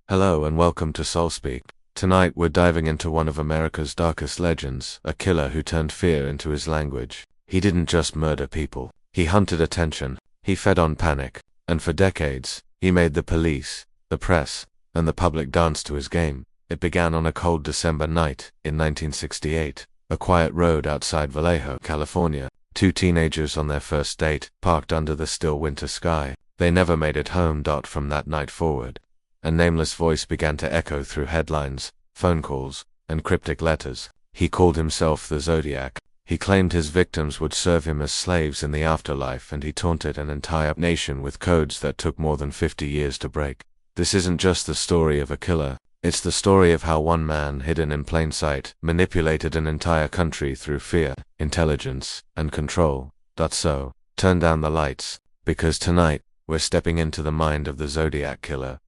Hello and welcome to SoulSpeak. Tonight we're diving into one of America's darkest legends, a killer who turned fear into his language. He didn't just murder people. He hunted attention. He fed on panic. And for decades, he made the police, the press, and the public dance to his game. It began on a cold December night in 1968. A quiet road outside Vallejo, California. Two teenagers on their first date, parked under the still winter sky. They never made it home. From that night forward, a nameless voice began to echo through headlines, phone calls, and cryptic letters. He called himself the Zodiac. He claimed his victims would serve him as slaves in the afterlife, and he taunted an entire nation with codes that took more than 50 years to break. This isn't just the story of a killer. It's the story of how one man, hidden in plain sight, manipulated an entire country through fear, intelligence, and control. So, turn down the lights, because tonight, we're stepping into the mind of the Zodiac Killer.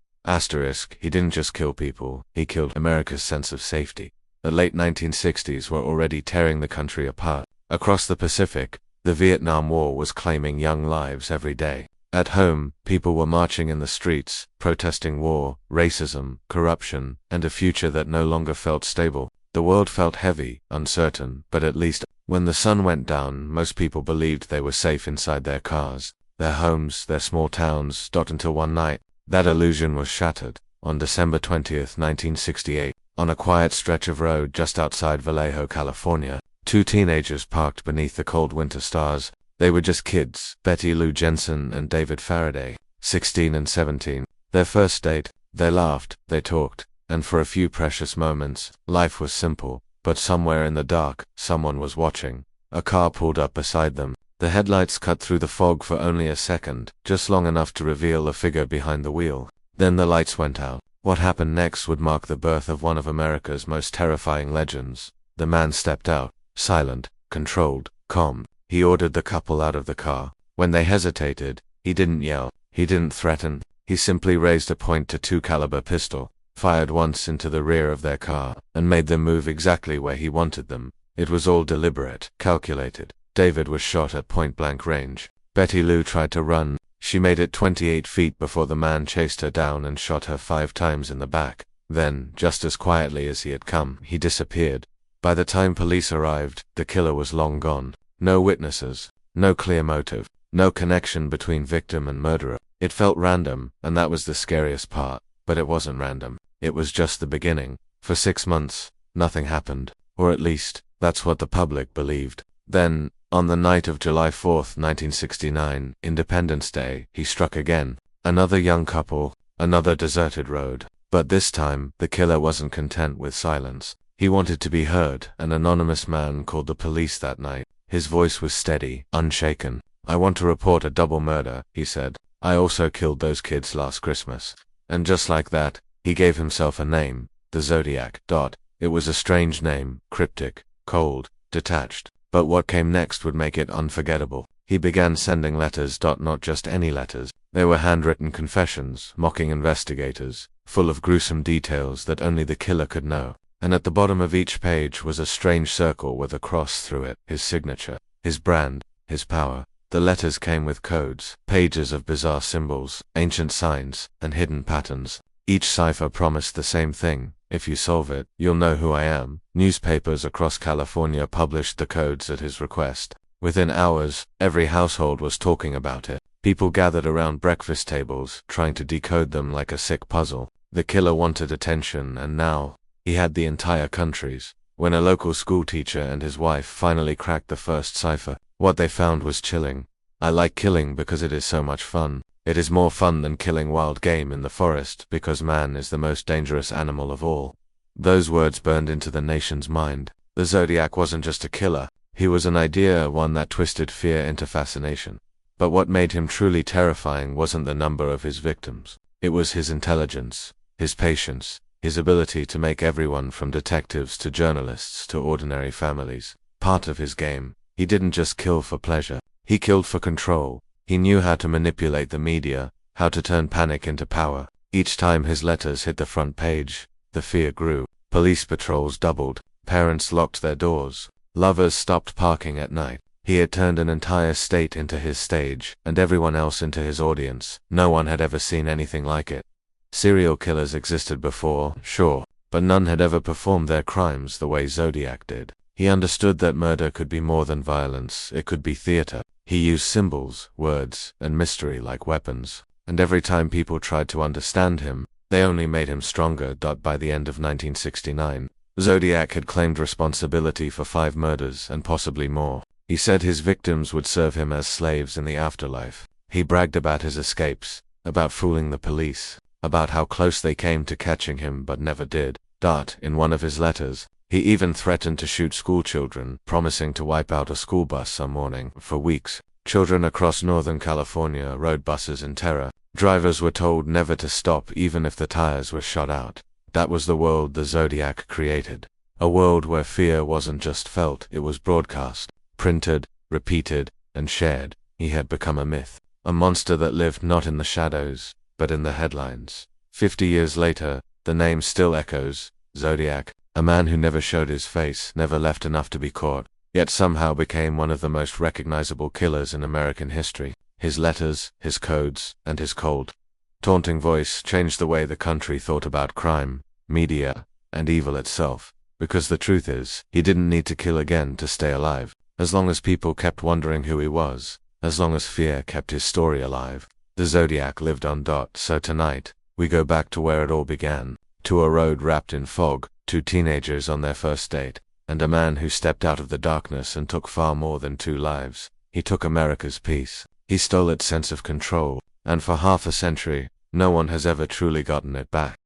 He didn't just kill people, he killed America's sense of safety. The late 1960s were already tearing the country apart. Across the Pacific, the Vietnam War was claiming young lives every day. At home, people were marching in the streets, protesting war, racism, corruption, and a future that no longer felt stable. The world felt heavy, uncertain, but at least, when the sun went down, most people believed they were safe inside their cars, their homes, their small towns. Until one night, that illusion was shattered. On December 20th, 1968, on a quiet stretch of road just outside Vallejo, California, two teenagers parked beneath the cold winter stars. They were just kids, Betty Lou Jensen and David Faraday, 16 and 17. Their first date. They laughed, they talked, and for a few precious moments, life was simple. But somewhere in the dark, someone was watching. A car pulled up beside them. The headlights cut through the fog for only a second, just long enough to reveal a figure behind the wheel. Then the lights went out. What happened next would mark the birth of one of America's most terrifying legends. The man stepped out, silent, controlled, calm. He ordered the couple out of the car. When they hesitated, he didn't yell, he didn't threaten. He simply raised a .22 caliber pistol, fired once into the rear of their car, and made them move exactly where he wanted them. It was all deliberate, calculated. David was shot at point-blank range. Betty Lou tried to run. She made it 28 feet before the man chased her down and shot her 5 times in the back. Then, just as quietly as he had come, he disappeared. By the time police arrived, the killer was long gone. No witnesses, no clear motive, no connection between victim and murderer. It felt random, and that was the scariest part. But it wasn't random. It was just the beginning. For 6 months, nothing happened. Or at least, that's what the public believed. Then, on the night of July 4th, 1969, Independence Day, he struck again. Another young couple, another deserted road. But this time, the killer wasn't content with silence. He wanted to be heard. An anonymous man called the police that night. His voice was steady, unshaken. "I want to report a double murder," he said. "I also killed those kids last Christmas." And just like that, he gave himself a name, the Zodiac. It was a strange name, cryptic, cold, detached. But what came next would make it unforgettable. He began sending letters. Not just any letters. They were handwritten confessions, mocking investigators, full of gruesome details that only the killer could know. And at the bottom of each page was a strange circle with a cross through it, his signature, his brand, his power. The letters came with codes, pages of bizarre symbols, ancient signs, and hidden patterns. Each cipher promised the same thing: if you solve it, you'll know who I am. Newspapers across California published the codes at his request. Within hours, every household was talking about it. People gathered around breakfast tables, trying to decode them like a sick puzzle. The killer wanted attention, and now, he had the entire country's. When a local schoolteacher and his wife finally cracked the first cipher, what they found was chilling. "I like killing because it is so much fun. It is more fun than killing wild game in the forest, because man is the most dangerous animal of all." Those words burned into the nation's mind. The Zodiac wasn't just a killer. He was an idea, one that twisted fear into fascination. But what made him truly terrifying wasn't the number of his victims. It was his intelligence, his patience, his ability to make everyone from detectives to journalists to ordinary families part of his game. He didn't just kill for pleasure. He killed for control. He knew how to manipulate the media, how to turn panic into power. Each time his letters hit the front page, the fear grew. Police patrols doubled. Parents locked their doors. Lovers stopped parking at night. He had turned an entire state into his stage, and everyone else into his audience. No one had ever seen anything like it. Serial killers existed before, sure, but none had ever performed their crimes the way Zodiac did. He understood that murder could be more than violence, it could be theater. He used symbols, words, and mystery like weapons, and every time people tried to understand him, they only made him stronger. By the end of 1969, Zodiac had claimed responsibility for 5 murders and possibly more. He said his victims would serve him as slaves in the afterlife. He bragged about his escapes, about fooling the police, about how close they came to catching him but never did. In one of his letters, he even threatened to shoot schoolchildren, promising to wipe out a school bus some morning. For weeks, children across Northern California rode buses in terror. Drivers were told never to stop even if the tires were shot out. That was the world the Zodiac created. A world where fear wasn't just felt, it was broadcast, printed, repeated, and shared. He had become a myth, a monster that lived not in the shadows, but in the headlines. 50 years later, the name still echoes, Zodiac, a man who never showed his face, never left enough to be caught, yet somehow became one of the most recognizable killers in American history. His letters, his codes, and his cold, taunting voice changed the way the country thought about crime, media, and evil itself. Because the truth is, he didn't need to kill again to stay alive. As long as people kept wondering who he was, as long as fear kept his story alive, the Zodiac lived on. So tonight, we go back to where it all began, to a road wrapped in fog, 2 teenagers on their first date, and a man who stepped out of the darkness and took far more than 2 lives. He took America's peace. He stole its sense of control, and for half a century, no one has ever truly gotten it back.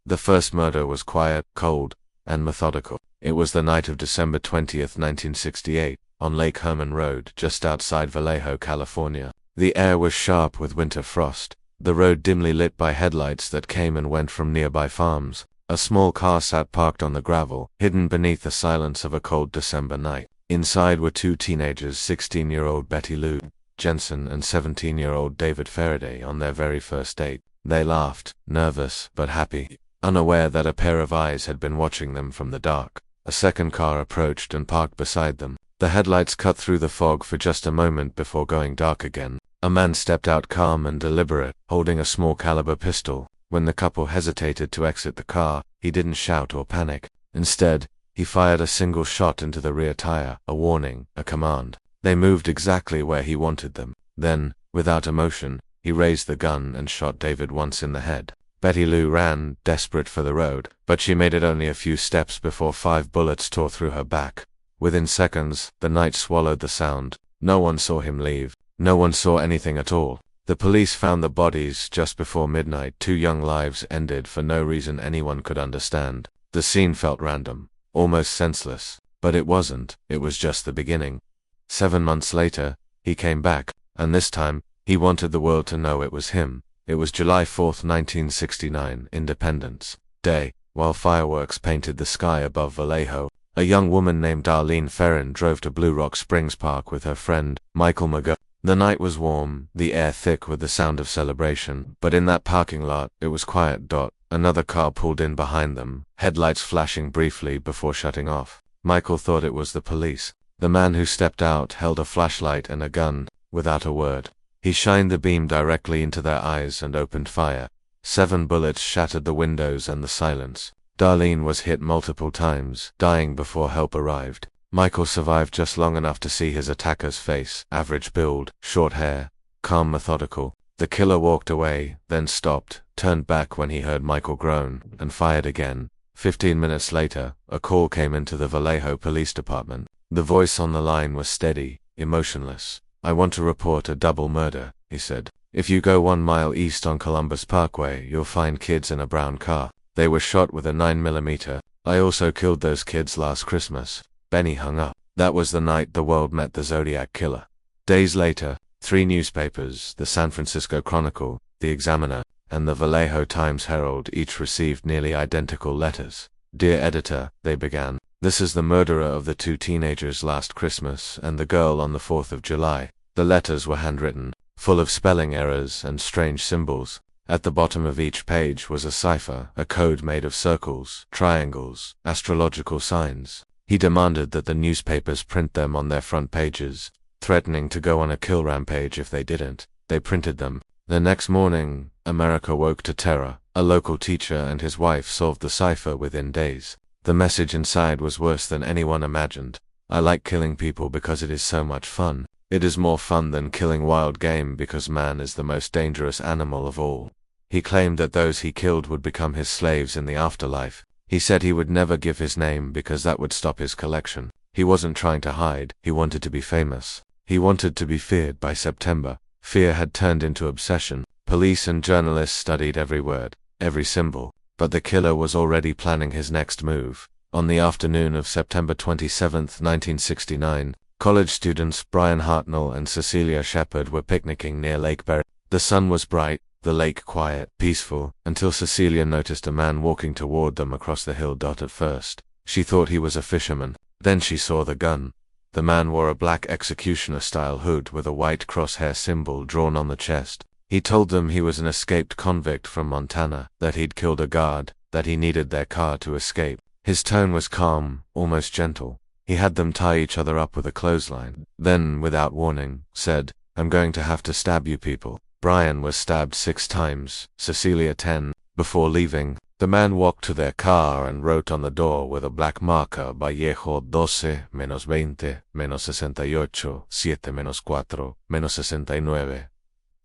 The first murder was quiet, cold, and methodical. It was the night of December 20th, 1968, on Lake Herman Road, just outside Vallejo, California. The air was sharp with winter frost, the road dimly lit by headlights that came and went from nearby farms. A small car sat parked on the gravel, hidden beneath the silence of a cold December night. Inside were 2 teenagers, 16-year-old Betty Lou Jensen and 17-year-old David Faraday, on their very first date. They laughed, nervous but happy, unaware that a pair of eyes had been watching them from the dark. A second car approached and parked beside them. The headlights cut through the fog for just a moment before going dark again. A man stepped out, calm and deliberate, holding a small caliber pistol. When the couple hesitated to exit the car, he didn't shout or panic. Instead, he fired a single shot into the rear tire, a warning, a command. They moved exactly where he wanted them. Then, without emotion, he raised the gun and shot David once in the head. Betty Lou ran, desperate for the road, but she made it only a few steps before 5 bullets tore through her back. Within seconds, the night swallowed the sound. No one saw him leave. No one saw anything at all. The police found the bodies just before midnight. 2 young lives ended for no reason anyone could understand. The scene felt random, almost senseless, but it wasn't. It was just the beginning. 7 months later, he came back, and this time, he wanted the world to know it was him. It was July 4th, 1969, Independence Day. While fireworks painted the sky above Vallejo, a young woman named Darlene Ferrin drove to Blue Rock Springs Park with her friend, Michael McGurk. The night was warm, the air thick with the sound of celebration, but in that parking lot, it was quiet. Another car pulled in behind them, headlights flashing briefly before shutting off. Michael thought it was the police. The man who stepped out held a flashlight and a gun, without a word. He shined the beam directly into their eyes and opened fire. 7 bullets shattered the windows and the silence. Darlene was hit multiple times, dying before help arrived. Michael survived just long enough to see his attacker's face, average build, short hair, calm, methodical. The killer walked away, then stopped, turned back when he heard Michael groan, and fired again. 15 minutes later, a call came into the Vallejo Police Department. The voice on the line was steady, emotionless. "I want to report a double murder," he said. "If you go 1 mile east on Columbus Parkway, you'll find kids in a brown car. They were shot with a 9mm. I also killed those kids last Christmas." Benny hung up. That was the night the world met the Zodiac Killer. Days later, 3 newspapers, the San Francisco Chronicle, the Examiner, and the Vallejo Times-Herald, each received nearly identical letters. "Dear editor," they began, "this is the murderer of the 2 teenagers last Christmas and the girl on the 4th of July. The letters were handwritten, full of spelling errors and strange symbols. At the bottom of each page was a cipher, a code made of circles, triangles, astrological signs. He demanded that the newspapers print them on their front pages, threatening to go on a kill rampage if they didn't. They printed them. The next morning, America woke to terror. A local teacher and his wife solved the cipher within days. The message inside was worse than anyone imagined. I like killing people because it is so much fun. It is more fun than killing wild game because man is the most dangerous animal of all. He claimed that those he killed would become his slaves in the afterlife. He said he would never give his name because that would stop his collection. He wasn't trying to hide, he wanted to be famous. He wanted to be feared. By September, fear had turned into obsession. Police and journalists studied every word, every symbol, but the killer was already planning his next move. On the afternoon of September 27, 1969, college students Brian Hartnell and Cecilia Shepard were picnicking near Lake Berry. The sun was bright, the lake quiet, peaceful, until Cecilia noticed a man walking toward them across the hill. At first, she thought he was a fisherman. Then she saw the gun. The man wore a black executioner-style hood with a white crosshair symbol drawn on the chest. He told them he was an escaped convict from Montana, that he'd killed a guard, that he needed their car to escape. His tone was calm, almost gentle. He had them tie each other up with a clothesline. Then, without warning, said, "I'm going to have to stab you people." Brian was stabbed 6 times, Cecilia 10. Before leaving, the man walked to their car and wrote on the door with a black marker Vallejo 12 menos 20 menos 68 7 menos 4 menos 69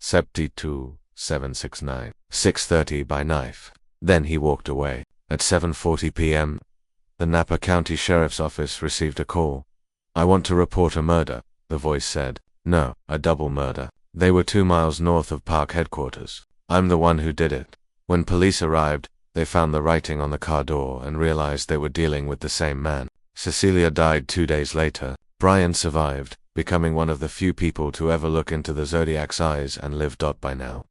72 769 6:30 by knife. Then he walked away. At 7:40 p.m., the Napa County Sheriff's Office received a call. "I want to report a murder," the voice said. "No, a double murder. They were 2 miles north of park headquarters. I'm the one who did it." When police arrived, they found the writing on the car door and realized they were dealing with the same man. Cecilia died 2 days later. Brian survived, becoming one of the few people to ever look into the Zodiac's eyes and live. By now,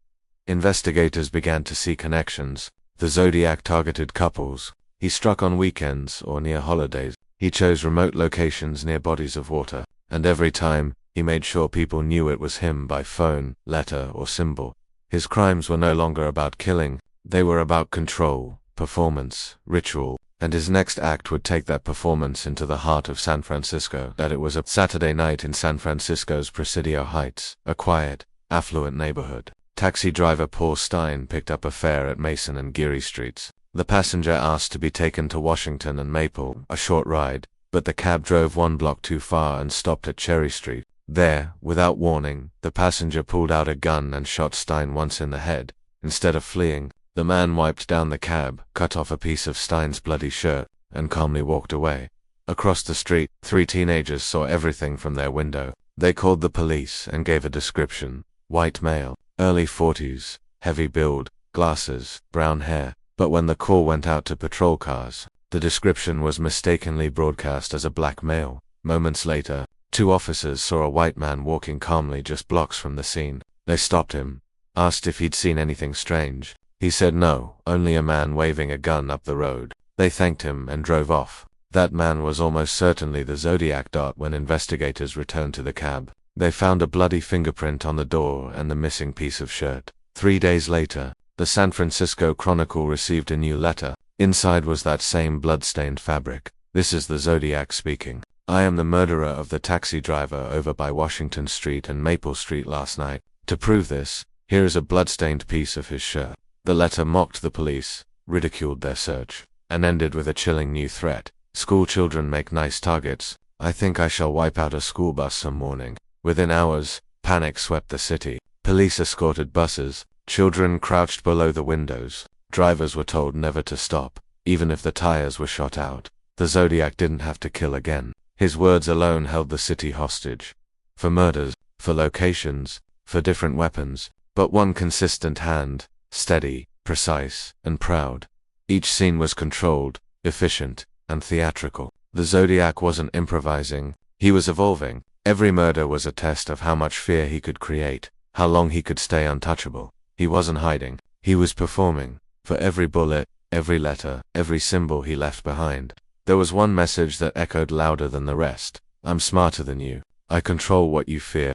investigators began to see connections. The Zodiac targeted couples. He struck on weekends or near holidays. He chose remote locations near bodies of water, and every time, he made sure people knew it was him by phone, letter, or symbol. His crimes were no longer about killing, they were about control, performance, ritual, and his next act would take that performance into the heart of San Francisco. That it was a Saturday night in San Francisco's Presidio Heights, a quiet, affluent neighborhood. Taxi driver Paul Stein picked up a fare at Mason and Geary Streets. The passenger asked to be taken to Washington and Maple, a short ride, but the cab drove 1 block too far and stopped at Cherry Street. There, without warning, the passenger pulled out a gun and shot Stein once in the head. Instead of fleeing, the man wiped down the cab, cut off a piece of Stein's bloody shirt, and calmly walked away. Across the street, 3 teenagers saw everything from their window. They called the police and gave a description. White male, early 40s, heavy build, glasses, brown hair. But when the call went out to patrol cars, the description was mistakenly broadcast as a black male. Moments later, 2 officers saw a white man walking calmly just blocks from the scene. They stopped him, asked if he'd seen anything strange. He said no, only a man waving a gun up the road. They thanked him and drove off. That man was almost certainly the Zodiac. When investigators returned to the cab, they found a bloody fingerprint on the door and the missing piece of shirt. 3 days later, the San Francisco Chronicle received a new letter. Inside was that same blood-stained fabric. "This is the Zodiac speaking. I am the murderer of the taxi driver over by Washington Street and Maple Street last night. To prove this, here is a blood-stained piece of his shirt." The letter mocked the police, ridiculed their search, and ended with a chilling new threat. "School children make nice targets. I think I shall wipe out a school bus some morning." Within hours, panic swept the city. Police escorted buses. Children crouched below the windows. Drivers were told never to stop, even if the tires were shot out. The Zodiac didn't have to kill again. His words alone held the city hostage. For murders, for locations, for different weapons, but one consistent hand, steady, precise, and proud. Each scene was controlled, efficient, and theatrical. The Zodiac wasn't improvising, he was evolving. Every murder was a test of how much fear he could create, how long he could stay untouchable. He wasn't hiding, he was performing. For every bullet, every letter, every symbol he left behind, there was one message that echoed louder than the rest. "I'm smarter than you. I control what you fear."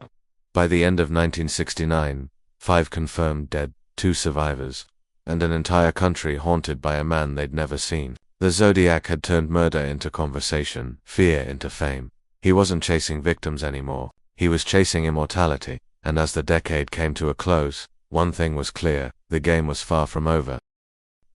By the end of 1969, 5 confirmed dead, 2 survivors, and an entire country haunted by a man they'd never seen. The Zodiac had turned murder into conversation, fear into fame. He wasn't chasing victims anymore, he was chasing immortality. And as the decade came to a close, one thing was clear, the game was far from over.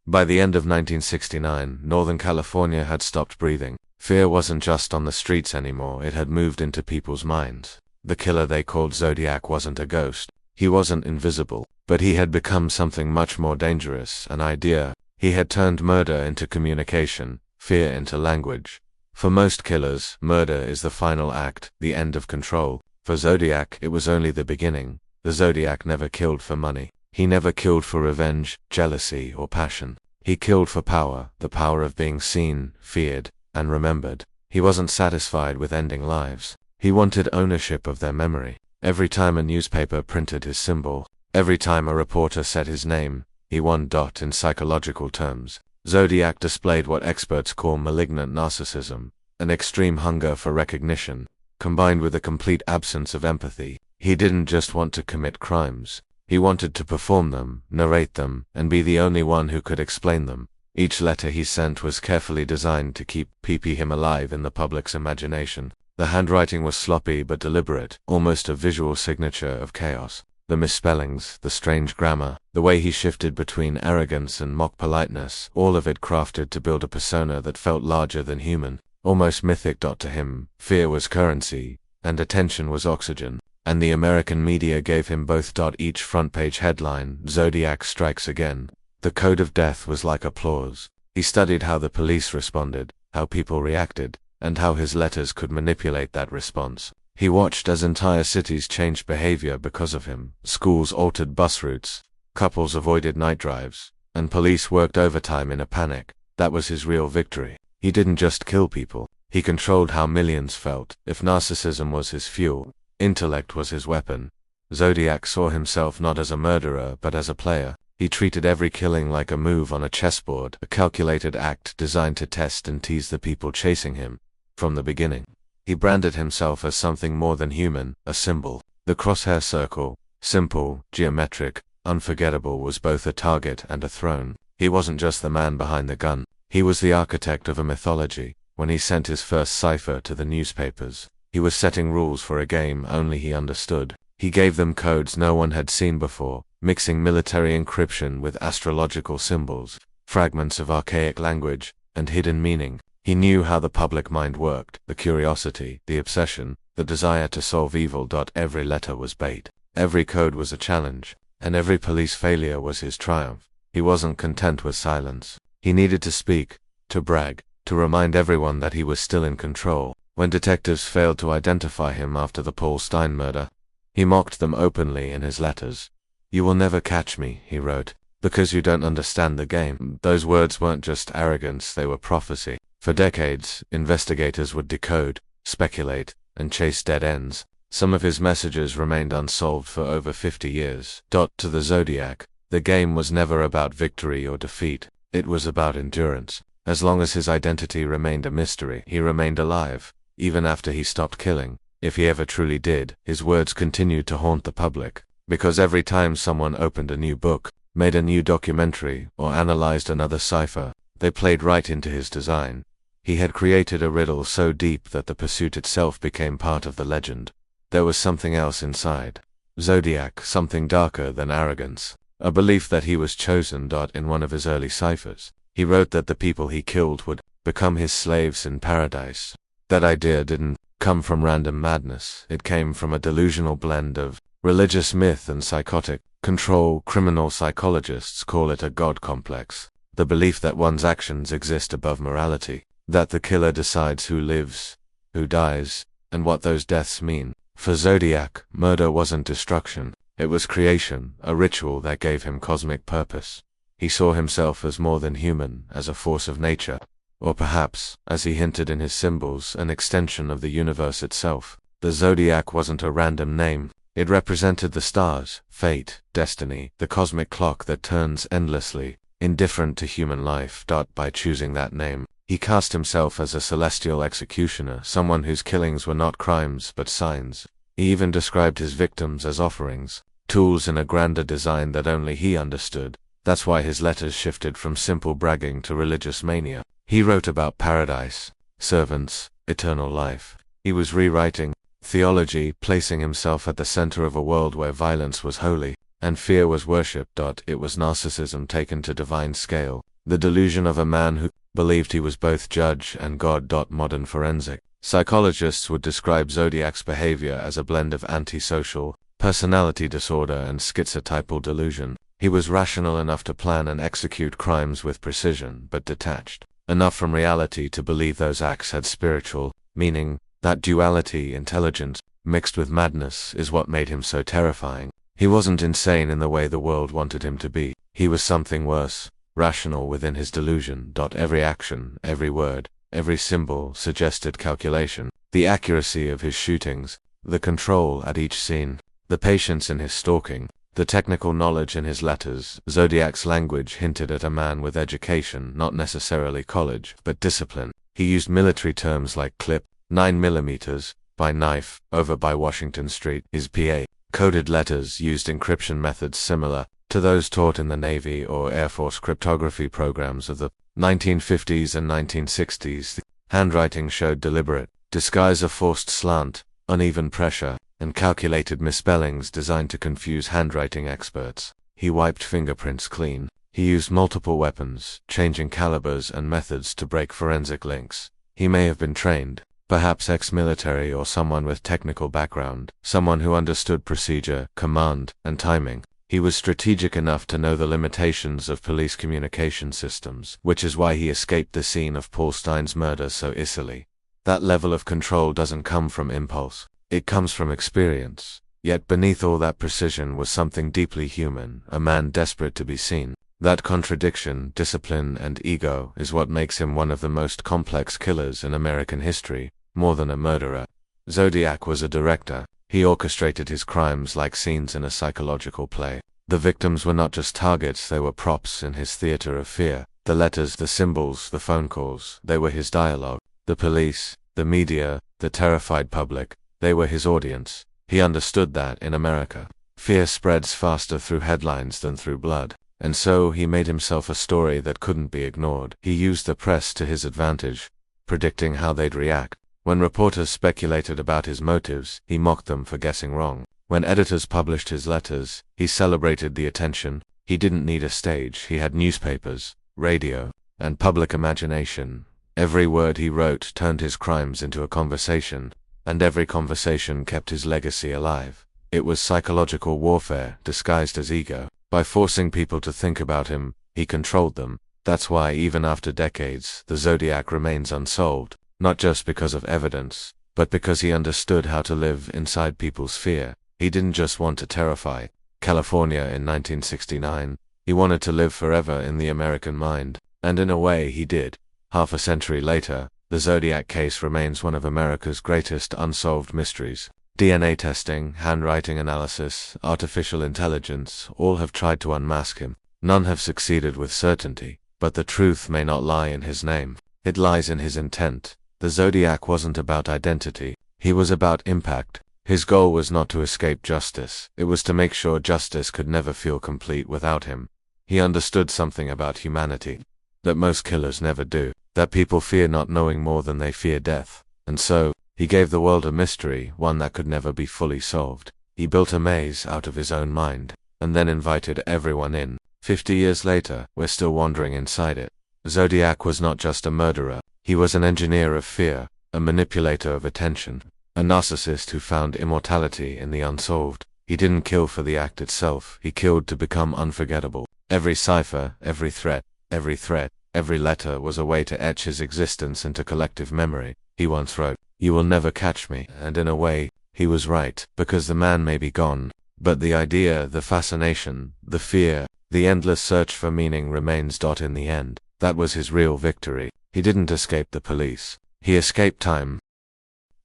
By the end of 1969, Northern California had stopped breathing. Fear wasn't just on the streets anymore, it had moved into people's minds. The killer they called Zodiac wasn't a ghost. He wasn't invisible, but he had become something much more dangerous, an idea. He had turned murder into communication, fear into language. For most killers, murder is the final act, the end of control. For Zodiac, it was only the beginning. The Zodiac never killed for money. He never killed for revenge, jealousy, or passion. He killed for power, the power of being seen, feared, and remembered. He wasn't satisfied with ending lives. He wanted ownership of their memory. Every time a newspaper printed his symbol, every time a reporter said his name, he won. In psychological terms, Zodiac displayed what experts call malignant narcissism, an extreme hunger for recognition, combined with a complete absence of empathy. He didn't just want to commit crimes. He wanted to perform them, narrate them, and be the only one who could explain them. Each letter he sent was carefully designed to keep him alive in the public's imagination. The handwriting was sloppy but deliberate, almost a visual signature of chaos. The misspellings, the strange grammar, the way he shifted between arrogance and mock politeness, all of it crafted to build a persona that felt larger than human, almost mythic. To him, fear was currency, and attention was oxygen, and the American media gave him both. Each front-page headline, Zodiac strikes again. The code of death was like applause. He studied how the police responded, how people reacted, and how his letters could manipulate that response. He watched as entire cities changed behavior because of him. Schools altered bus routes, couples avoided night drives, and police worked overtime in a panic. That was his real victory. He didn't just kill people, he controlled how millions felt. If narcissism was his fuel, intellect was his weapon. Zodiac saw himself not as a murderer but as a player. He treated every killing like a move on a chessboard, a calculated act designed to test and tease the people chasing him. From the beginning, he branded himself as something more than human, a symbol. The crosshair circle, simple, geometric, unforgettable, was both a target and a throne. He wasn't just the man behind the gun, he was the architect of a mythology. When he sent his first cipher to the newspapers, he was setting rules for a game only he understood. He gave them codes no one had seen before, mixing military encryption with astrological symbols, fragments of archaic language, and hidden meaning. He knew how the public mind worked, the curiosity, the obsession, the desire to solve evil. Every letter was bait, every code was a challenge, and every police failure was his triumph. He wasn't content with silence. He needed to speak, to brag, to remind everyone that he was still in control. When detectives failed to identify him after the Paul Stein murder, he mocked them openly in his letters. "You will never catch me," he wrote, "because you don't understand the game." Those words weren't just arrogance, they were prophecy. For decades, investigators would decode, speculate, and chase dead ends. Some of his messages remained unsolved for over 50 years. To the Zodiac, the game was never about victory or defeat. It was about endurance. As long as his identity remained a mystery, he remained alive, even after he stopped killing. If he ever truly did, his words continued to haunt the public, because every time someone opened a new book, made a new documentary, or analyzed another cipher, they played right into his design. He had created a riddle so deep that the pursuit itself became part of the legend. There was something else inside. Zodiac, something darker than arrogance. A belief that he was chosen. In one of his early ciphers, he wrote that the people he killed would become his slaves in paradise. That idea didn't come from random madness. It came from a delusional blend of religious myth and psychotic control. Criminal psychologists call it a God complex. The belief that one's actions exist above morality, that the killer decides who lives, who dies, and what those deaths mean. For Zodiac, murder wasn't destruction, it was creation, a ritual that gave him cosmic purpose. He saw himself as more than human, as a force of nature, or perhaps, as he hinted in his symbols, an extension of the universe itself. The Zodiac wasn't a random name, it represented the stars, fate, destiny, the cosmic clock that turns endlessly, indifferent to human life. By choosing that name, he cast himself as a celestial executioner, someone whose killings were not crimes but signs. He even described his victims as offerings, tools in a grander design that only he understood. That's why his letters shifted from simple bragging to religious mania. He wrote about paradise, servants, eternal life. He was rewriting theology, placing himself at the center of a world where violence was holy. And fear was worship. It was narcissism taken to divine scale. The delusion of a man who believed he was both judge and God. Modern forensic psychologists would describe Zodiac's behavior as a blend of antisocial personality disorder and schizotypal delusion. He was rational enough to plan and execute crimes with precision, but detached enough from reality to believe those acts had spiritual meaning. That duality, intelligence mixed with madness, is what made him so terrifying. He wasn't insane in the way the world wanted him to be. He was something worse, rational within his delusion. Every action, every word, every symbol suggested calculation. The accuracy of his shootings, the control at each scene, the patience in his stalking, the technical knowledge in his letters. Zodiac's language hinted at a man with education, not necessarily college, but discipline. He used military terms like clip, 9mm, by knife, over by Washington Street. His PA coded letters used encryption methods similar to those taught in the Navy or Air Force cryptography programs of the 1950s and 1960s. The handwriting showed deliberate disguise of forced slant, uneven pressure, and calculated misspellings designed to confuse handwriting experts. He wiped fingerprints clean. He used multiple weapons, changing calibers and methods to break forensic links. He may have been trained, perhaps ex-military or someone with technical background, someone who understood procedure, command, and timing. He was strategic enough to know the limitations of police communication systems, which is why he escaped the scene of Paul Stein's murder so easily. That level of control doesn't come from impulse. It comes from experience. Yet beneath all that precision was something deeply human, a man desperate to be seen. That contradiction, discipline, and ego is what makes him one of the most complex killers in American history, more than a murderer. Zodiac was a director. He orchestrated his crimes like scenes in a psychological play. The victims were not just targets, they were props in his theater of fear. The letters, the symbols, the phone calls, they were his dialogue. The police, the media, the terrified public, they were his audience. He understood that, in America, fear spreads faster through headlines than through blood. And so he made himself a story that couldn't be ignored. He used the press to his advantage, predicting how they'd react. When reporters speculated about his motives, he mocked them for guessing wrong. When editors published his letters, he celebrated the attention. He didn't need a stage. He had newspapers, radio, and public imagination. Every word he wrote turned his crimes into a conversation, and every conversation kept his legacy alive. It was psychological warfare disguised as ego. By forcing people to think about him, he controlled them. That's why even after decades, the Zodiac remains unsolved, not just because of evidence, but because he understood how to live inside people's fear. He didn't just want to terrify California in 1969, he wanted to live forever in the American mind, and in a way he did. Half a century later, the Zodiac case remains one of America's greatest unsolved mysteries. DNA testing, handwriting analysis, artificial intelligence, all have tried to unmask him. None have succeeded with certainty, but the truth may not lie in his name. It lies in his intent. The Zodiac wasn't about identity, he was about impact. His goal was not to escape justice, it was to make sure justice could never feel complete without him. He understood something about humanity that most killers never do, that people fear not knowing more than they fear death. And so, he gave the world a mystery, one that could never be fully solved. He built a maze out of his own mind, and then invited everyone in. 50 years later, we're still wandering inside it. Zodiac was not just a murderer, he was an engineer of fear, a manipulator of attention, a narcissist who found immortality in the unsolved. He didn't kill for the act itself, he killed to become unforgettable. Every cipher, every threat, every letter was a way to etch his existence into collective memory. He once wrote, "You will never catch me," and in a way, he was right, because the man may be gone, but the idea, the fascination, the fear, the endless search for meaning remains. In the end, that was his real victory. He didn't escape the police, he escaped time.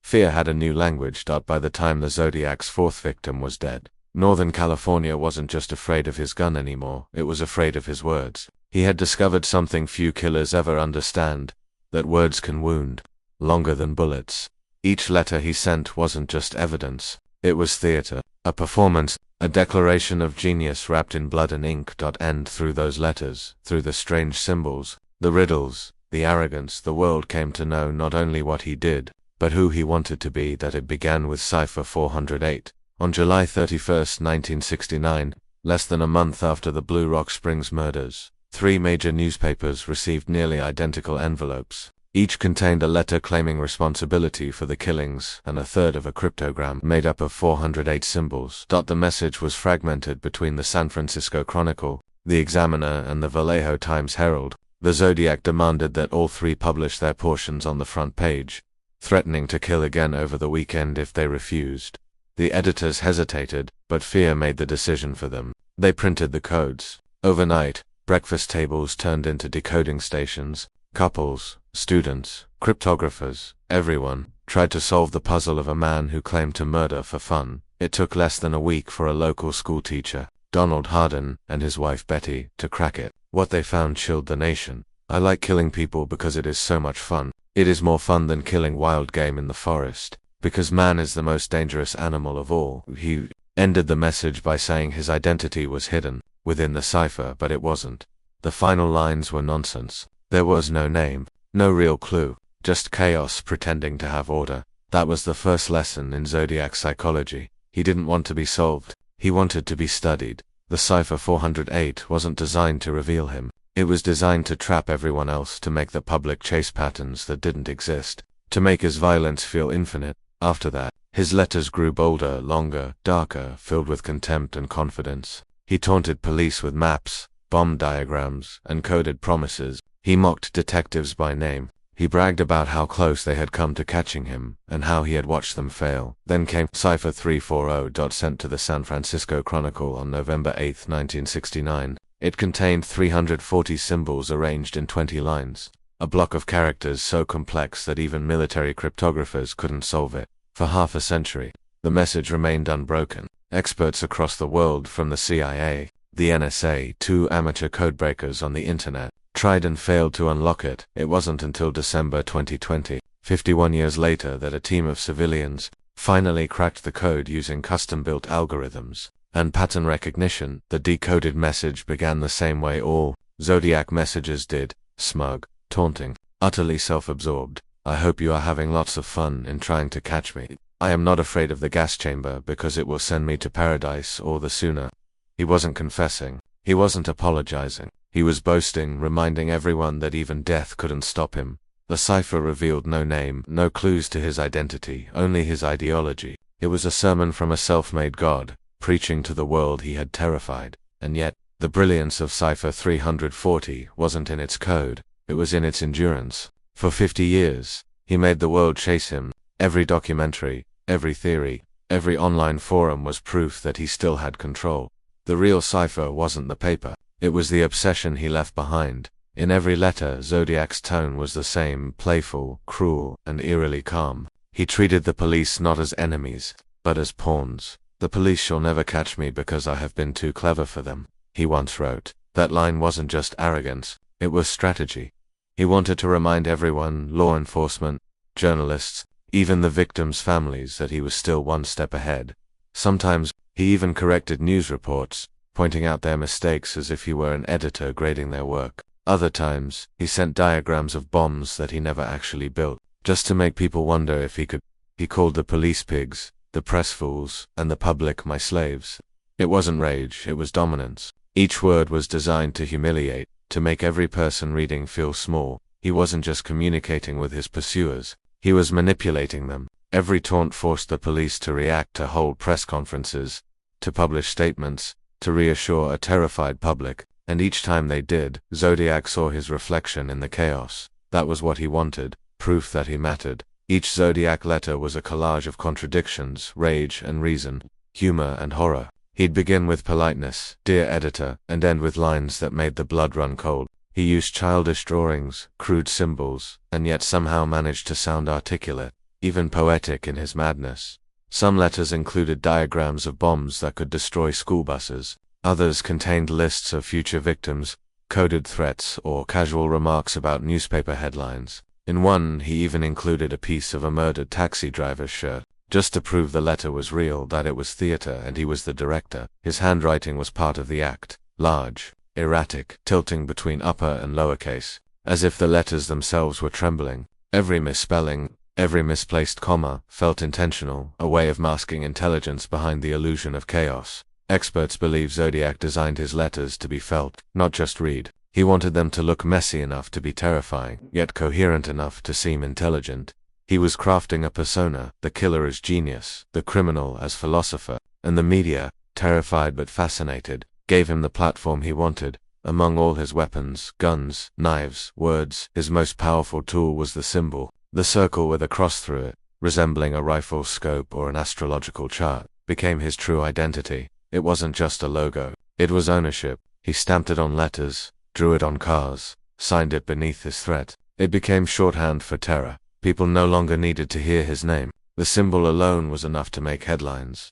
Fear had a new language. By the time the Zodiac's fourth victim was dead, Northern California wasn't just afraid of his gun anymore, it was afraid of his words. He had discovered something few killers ever understand, that words can wound longer than bullets. Each letter he sent wasn't just evidence, it was theater, a performance, a declaration of genius wrapped in blood and ink. And through those letters, through the strange symbols, the riddles, the arrogance, the world came to know not only what he did, but who he wanted to be. That it began with Cipher 408. On July 31, 1969, Less than a month after the Blue Rock Springs murders, 3 major newspapers received nearly identical envelopes. Each contained a letter claiming responsibility for the killings and a third of a cryptogram made up of 408 symbols. The message was fragmented between the San Francisco Chronicle, the Examiner, and the Vallejo Times-Herald. The Zodiac demanded that all 3 publish their portions on the front page, threatening to kill again over the weekend if they refused. The editors hesitated, but fear made the decision for them. They printed the codes. Overnight, breakfast tables turned into decoding stations. Couples, students, cryptographers, everyone tried to solve the puzzle of a man who claimed to murder for fun. It took less than a week for a local school teacher, Donald Hardin, and his wife Betty, to crack it. What they found chilled the nation. I like killing people because it is so much fun. It is more fun than killing wild game in the forest, because man is the most dangerous animal of all. He ended the message by saying his identity was hidden within the cipher, but it wasn't. The final lines were nonsense. There was no name, no real clue, just chaos pretending to have order. That was the first lesson in Zodiac psychology. He didn't want to be solved, he wanted to be studied. The cipher 408 wasn't designed to reveal him. It was designed to trap everyone else, to make the public chase patterns that didn't exist, to make his violence feel infinite. After that, his letters grew bolder, longer, darker, filled with contempt and confidence. He taunted police with maps, bomb diagrams, and coded promises. He mocked detectives by name. He bragged about how close they had come to catching him, and how he had watched them fail. Then came Cipher 340. Sent to the San Francisco Chronicle on November 8, 1969. It contained 340 symbols arranged in 20 lines. A block of characters so complex that even military cryptographers couldn't solve it. For half a century, the message remained unbroken. Experts across the world, from the CIA, the NSA, to amateur codebreakers on the internet, tried and failed to unlock it. It wasn't until December 2020, 51 years later, that a team of civilians finally cracked the code using custom-built algorithms and pattern recognition. The decoded message began the same way all Zodiac messages did: smug, taunting, utterly self-absorbed. I hope you are having lots of fun in trying to catch me. I am not afraid of the gas chamber because it will send me to paradise all the sooner. He wasn't confessing. He wasn't apologizing. He was boasting, reminding everyone that even death couldn't stop him. The cipher revealed no name, no clues to his identity, only his ideology. It was a sermon from a self-made god, preaching to the world he had terrified. And yet, the brilliance of Cipher 340 wasn't in its code, it was in its endurance. For 50 years, he made the world chase him. Every documentary, every theory, every online forum was proof that he still had control. The real cipher wasn't the paper. It was the obsession he left behind. In every letter, Zodiac's tone was the same: playful, cruel, and eerily calm. He treated the police not as enemies, but as pawns. The police shall never catch me because I have been too clever for them, he once wrote. That line wasn't just arrogance, it was strategy. He wanted to remind everyone, law enforcement, journalists, even the victims' families, that he was still one step ahead. Sometimes, he even corrected news reports, pointing out their mistakes as if he were an editor grading their work. Other times, he sent diagrams of bombs that he never actually built, just to make people wonder if he could. He called the police pigs, the press fools, and the public my slaves. It wasn't rage, it was dominance. Each word was designed to humiliate, to make every person reading feel small. He wasn't just communicating with his pursuers, he was manipulating them. Every taunt forced the police to react, to hold press conferences, to publish statements, to reassure a terrified public, and each time they did, Zodiac saw his reflection in the chaos. That was what he wanted, proof that he mattered. Each Zodiac letter was a collage of contradictions, rage and reason, humor and horror. He'd begin with politeness, "Dear editor," and end with lines that made the blood run cold. He used childish drawings, crude symbols, and yet somehow managed to sound articulate, even poetic in his madness. Some letters included diagrams of bombs that could destroy school buses. Others contained lists of future victims, coded threats, or casual remarks about newspaper headlines. In one, he even included a piece of a murdered taxi driver's shirt, just to prove the letter was real, that it was theater and he was the director. His handwriting was part of the act, large, erratic, tilting between upper and lowercase, as if the letters themselves were trembling. Every misspelling, every misplaced comma, felt intentional, a way of masking intelligence behind the illusion of chaos. Experts believe Zodiac designed his letters to be felt, not just read. He wanted them to look messy enough to be terrifying, yet coherent enough to seem intelligent. He was crafting a persona, the killer as genius, the criminal as philosopher, and the media, terrified but fascinated, gave him the platform he wanted. Among all his weapons, guns, knives, words, his most powerful tool was the symbol, the circle with a cross through it, resembling a rifle scope or an astrological chart, became his true identity. It wasn't just a logo, it was ownership. He stamped it on letters, drew it on cars, signed it beneath his threat. It became shorthand for terror. People no longer needed to hear his name. The symbol alone was enough to make headlines.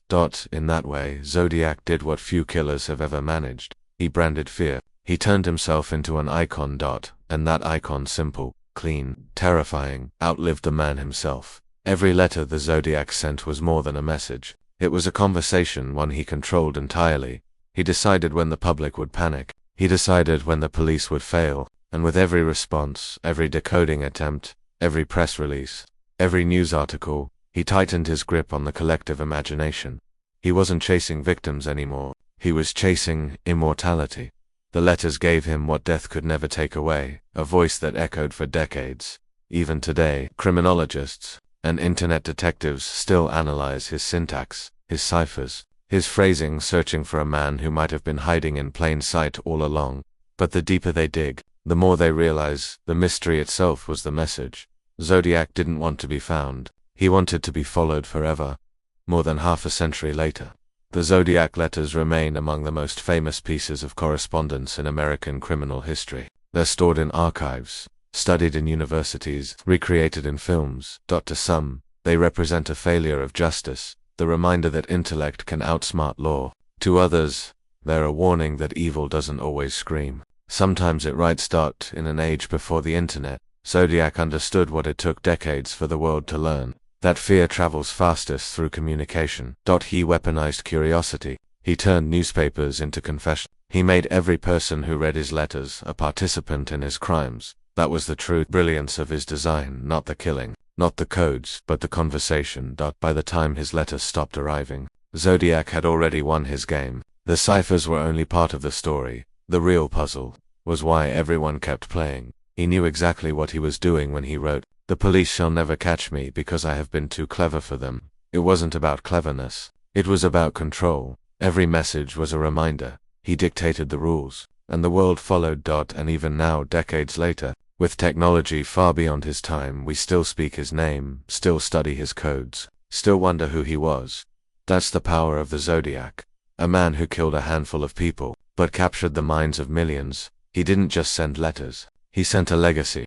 In that way, Zodiac did what few killers have ever managed. He branded fear. He turned himself into an icon. And that icon, simple, clean, terrifying, outlived the man himself. Every letter the Zodiac sent was more than a message. It was a conversation, one he controlled entirely. He decided when the public would panic. He decided when the police would fail. And with every response, every decoding attempt, every press release, every news article, he tightened his grip on the collective imagination. He wasn't chasing victims anymore. He was chasing immortality. The letters gave him what death could never take away, a voice that echoed for decades. Even today, criminologists and internet detectives still analyze his syntax, his ciphers, his phrasing, searching for a man who might have been hiding in plain sight all along. But the deeper they dig, the more they realize the mystery itself was the message. Zodiac didn't want to be found. He wanted to be followed forever. More than half a century later, the Zodiac letters remain among the most famous pieces of correspondence in American criminal history. They're stored in archives, studied in universities, recreated in films. To some, they represent a failure of justice, the reminder that intellect can outsmart law. To others, they're a warning that evil doesn't always scream. Sometimes it writes. In an age before the internet, Zodiac understood what it took decades for the world to learn. That fear travels fastest through communication. He weaponized curiosity. He turned newspapers into confessions. He made every person who read his letters a participant in his crimes. That was the true brilliance of his design, not the killing, not the codes, but the conversation. By the time his letters stopped arriving, Zodiac had already won his game. The ciphers were only part of the story. The real puzzle was why everyone kept playing. He knew exactly what he was doing when he wrote, "The police shall never catch me because I have been too clever for them." It wasn't about cleverness. It was about control. Every message was a reminder. He dictated the rules, and the world followed. And even now, decades later, with technology far beyond his time, we still speak his name, still study his codes, still wonder who he was. That's the power of the Zodiac. A man who killed a handful of people, but captured the minds of millions. He didn't just send letters. He sent a legacy.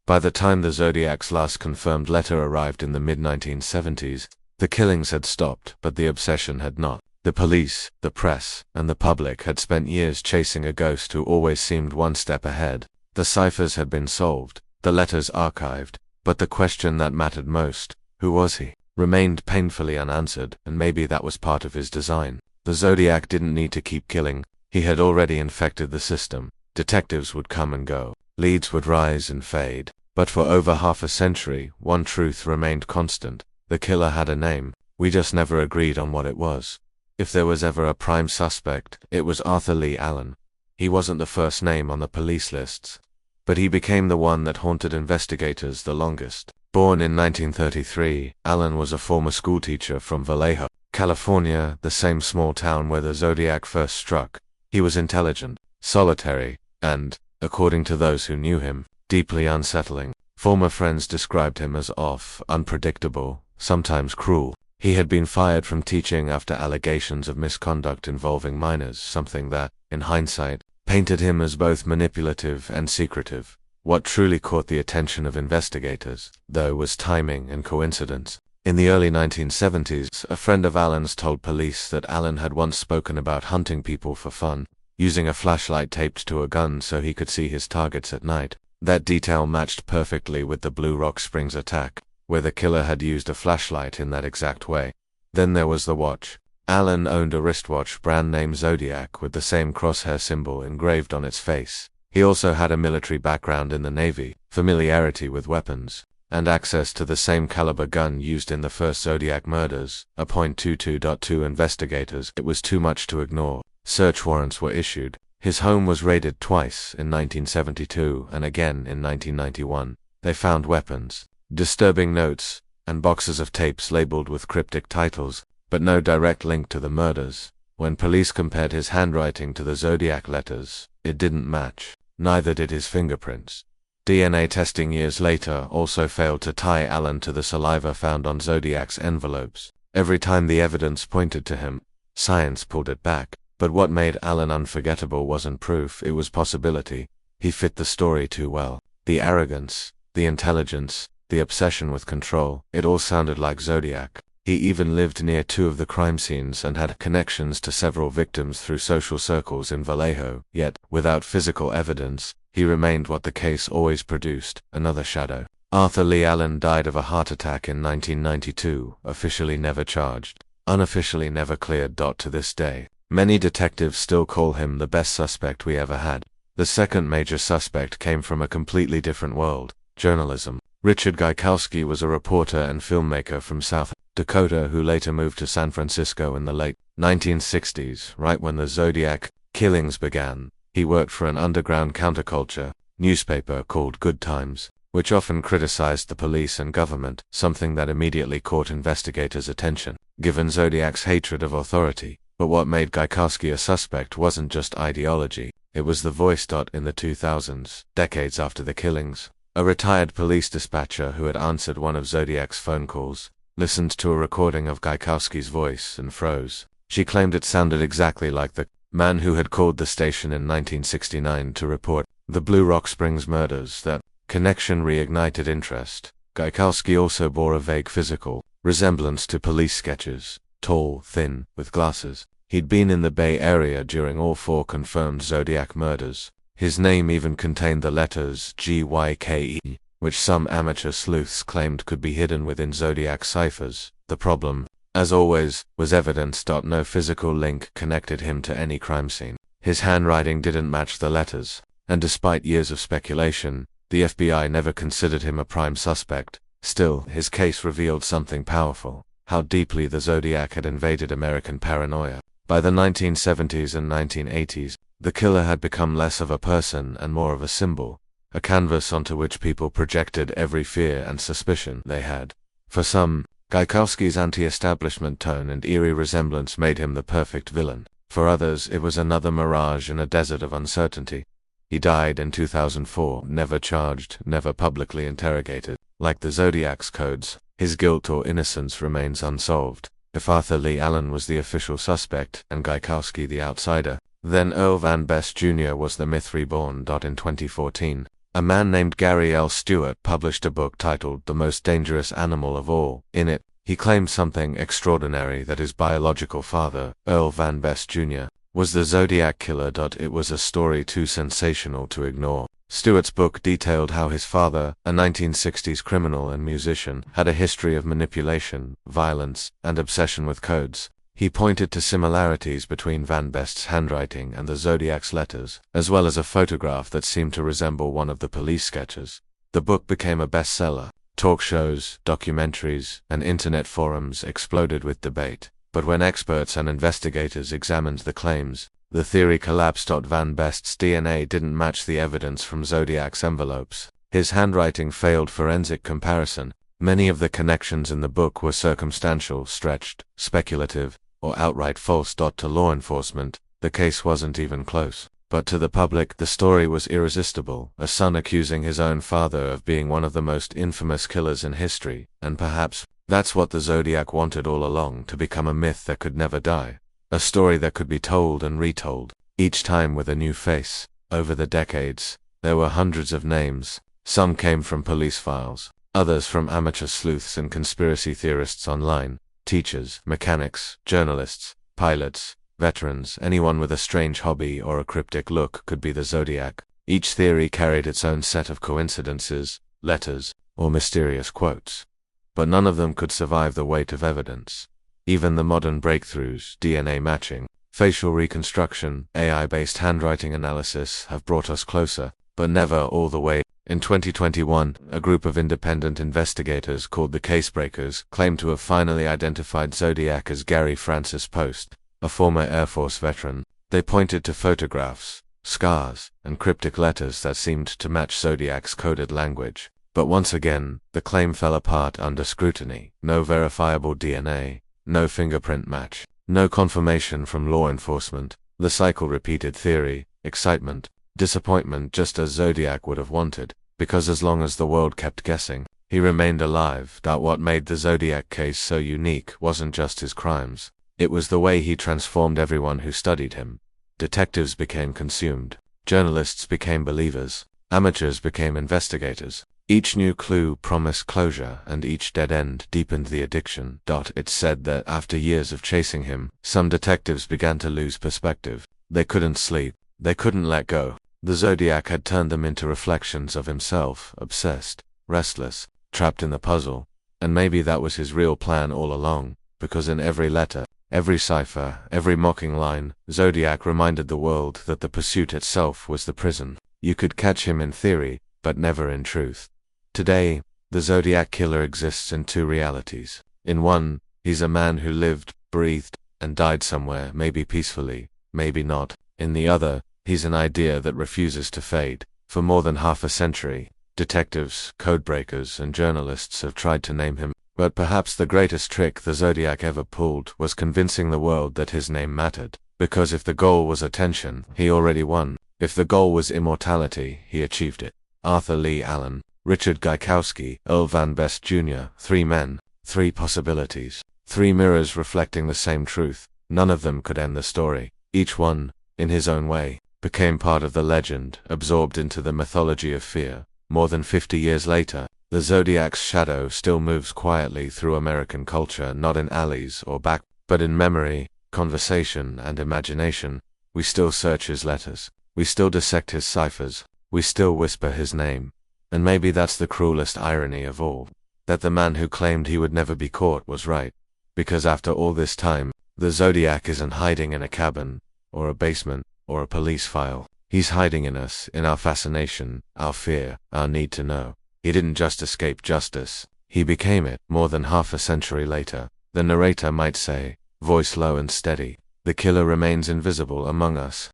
By the time the Zodiac's last confirmed letter arrived in the mid-1970s, the killings had stopped, but the obsession had not. The police, the press, and the public had spent years chasing a ghost who always seemed one step ahead. The ciphers had been solved, the letters archived, but the question that mattered most, who was he, remained painfully unanswered, and maybe that was part of his design. The Zodiac didn't need to keep killing. He had already infected the system. Detectives would come and go. Leads would rise and fade. But for over half a century, one truth remained constant. The killer had a name. We just never agreed on what it was. If there was ever a prime suspect, it was Arthur Lee Allen. He wasn't the first name on the police lists, but he became the one that haunted investigators the longest. Born in 1933, Allen was a former schoolteacher from Vallejo, California, the same small town where the Zodiac first struck. He was intelligent, solitary, and, according to those who knew him, deeply unsettling. Former friends described him as off, unpredictable, sometimes cruel. He had been fired from teaching after allegations of misconduct involving minors, something that, in hindsight, painted him as both manipulative and secretive. What truly caught the attention of investigators, though, was timing and coincidence. In the early 1970s, a friend of Allen's told police that Allen had once spoken about hunting people for fun, using a flashlight taped to a gun so he could see his targets at night. That detail matched perfectly with the Blue Rock Springs attack, where the killer had used a flashlight in that exact way. Then there was the watch. Allen owned a wristwatch brand name Zodiac with the same crosshair symbol engraved on its face. He also had a military background in the Navy, familiarity with weapons, and access to the same caliber gun used in the first Zodiac murders, a .22.2 to investigators. It was too much to ignore. Search warrants were issued. His home was raided twice, in 1972 and again in 1991. They found weapons, disturbing notes, and boxes of tapes labeled with cryptic titles, but no direct link to the murders. When police compared his handwriting to the Zodiac letters, it didn't match. Neither did his fingerprints. DNA testing years later also failed to tie Allen to the saliva found on Zodiac's envelopes. Every time the evidence pointed to him, science pulled it back. But what made Allen unforgettable wasn't proof, it was possibility. He fit the story too well. The arrogance, the intelligence, the obsession with control, it all sounded like Zodiac. He even lived near 2 of the crime scenes and had connections to several victims through social circles in Vallejo. Yet, without physical evidence, he remained what the case always produced, another shadow. Arthur Lee Allen died of a heart attack in 1992, officially never charged, unofficially never cleared. To this day, many detectives still call him the best suspect we ever had. The second major suspect came from a completely different world, journalism. Richard Gaikowski was a reporter and filmmaker from South Dakota who later moved to San Francisco in the late 1960s, right when the Zodiac killings began. He worked for an underground counterculture newspaper called Good Times, which often criticized the police and government, something that immediately caught investigators' attention, given Zodiac's hatred of authority. But what made Gaikowski a suspect wasn't just ideology, it was the voice. In the 2000s, decades after the killings, a retired police dispatcher who had answered one of Zodiac's phone calls listened to a recording of Gaikowski's voice and froze. She claimed it sounded exactly like the man who had called the station in 1969 to report the Blue Rock Springs murders. That connection reignited interest. Gaikowski also bore a vague physical resemblance to police sketches, tall, thin, with glasses. He'd been in the Bay Area during all 4 confirmed Zodiac murders. His name even contained the letters GYKE, which some amateur sleuths claimed could be hidden within Zodiac ciphers. The problem, as always, was evidence. No physical link connected him to any crime scene. His handwriting didn't match the letters, and despite years of speculation, the FBI never considered him a prime suspect. Still, his case revealed something powerful: how deeply the Zodiac had invaded American paranoia. By the 1970s and 1980s, the killer had become less of a person and more of a symbol, a canvas onto which people projected every fear and suspicion they had. For some, Gaikowski's anti-establishment tone and eerie resemblance made him the perfect villain. For others, it was another mirage in a desert of uncertainty. He died in 2004, never charged, never publicly interrogated. Like the Zodiac's codes, his guilt or innocence remains unsolved. If Arthur Lee Allen was the official suspect and Gaikowski the outsider, then Earl Van Best Jr. was the myth reborn. In 2014, a man named Gary L. Stewart published a book titled The Most Dangerous Animal of All. In it, he claimed something extraordinary: that his biological father, Earl Van Best Jr., was the Zodiac killer. It was a story too sensational to ignore. Stewart's book detailed how his father, a 1960s criminal and musician, had a history of manipulation, violence, and obsession with codes. He pointed to similarities between Van Best's handwriting and the Zodiac's letters, as well as a photograph that seemed to resemble one of the police sketches. The book became a bestseller. Talk shows, documentaries, and internet forums exploded with debate. But when experts and investigators examined the claims, the theory collapsed. Van Best's DNA didn't match the evidence from Zodiac's envelopes. His handwriting failed forensic comparison. Many of the connections in the book were circumstantial, stretched, speculative, or outright false. To law enforcement, the case wasn't even close. But to the public, the story was irresistible: a son accusing his own father of being one of the most infamous killers in history, and perhaps that's what the Zodiac wanted all along: to become a myth that could never die. A story that could be told and retold, each time with a new face. Over the decades, there were hundreds of names. Some came from police files, others from amateur sleuths and conspiracy theorists online. Teachers, mechanics, journalists, pilots, veterans, anyone with a strange hobby or a cryptic look could be the Zodiac. Each theory carried its own set of coincidences, letters, or mysterious quotes. But none of them could survive the weight of evidence. Even the modern breakthroughs, DNA matching, facial reconstruction, AI-based handwriting analysis, have brought us closer, but never all the way. In 2021, a group of independent investigators called the Casebreakers claimed to have finally identified Zodiac as Gary Francis Post, a former Air Force veteran. They pointed to photographs, scars, and cryptic letters that seemed to match Zodiac's coded language. But once again, the claim fell apart under scrutiny. No verifiable DNA, no fingerprint match, no confirmation from law enforcement. The cycle repeated: theory, excitement, disappointment, just as Zodiac would have wanted, because as long as the world kept guessing, he remained alive. What made the Zodiac case so unique wasn't just his crimes. It was the way he transformed everyone who studied him. Detectives became consumed. Journalists became believers. Amateurs became investigators. Each new clue promised closure, and each dead end deepened the addiction. It's said that after years of chasing him, some detectives began to lose perspective. They couldn't sleep. They couldn't let go. The Zodiac had turned them into reflections of himself, obsessed, restless, trapped in the puzzle. And maybe that was his real plan all along, because in every letter, every cipher, every mocking line, Zodiac reminded the world that the pursuit itself was the prison. You could catch him in theory, but never in truth. Today, the Zodiac Killer exists in two realities. In one, he's a man who lived, breathed, and died somewhere, maybe peacefully, maybe not. In the other, he's an idea that refuses to fade. For more than half a century, detectives, codebreakers, and journalists have tried to name him. But perhaps the greatest trick the Zodiac ever pulled was convincing the world that his name mattered. Because if the goal was attention, he already won. If the goal was immortality, he achieved it. Arthur Lee Allen, Richard Gaikowski, Earl Van Best Jr., three men, three possibilities, three mirrors reflecting the same truth. None of them could end the story. Each one, in his own way, became part of the legend, absorbed into the mythology of fear. More than 50 years later, the Zodiac's shadow still moves quietly through American culture, not in alleys or back, but in memory, conversation, and imagination. We still search his letters. We still dissect his ciphers. We still whisper his name. And maybe that's the cruelest irony of all, that the man who claimed he would never be caught was right. Because after all this time, the Zodiac isn't hiding in a cabin, or a basement, or a police file. He's hiding in us, in our fascination, our fear, our need to know. He didn't just escape justice. He became it. More than half a century later, the narrator might say, voice low and steady, the killer remains invisible among us.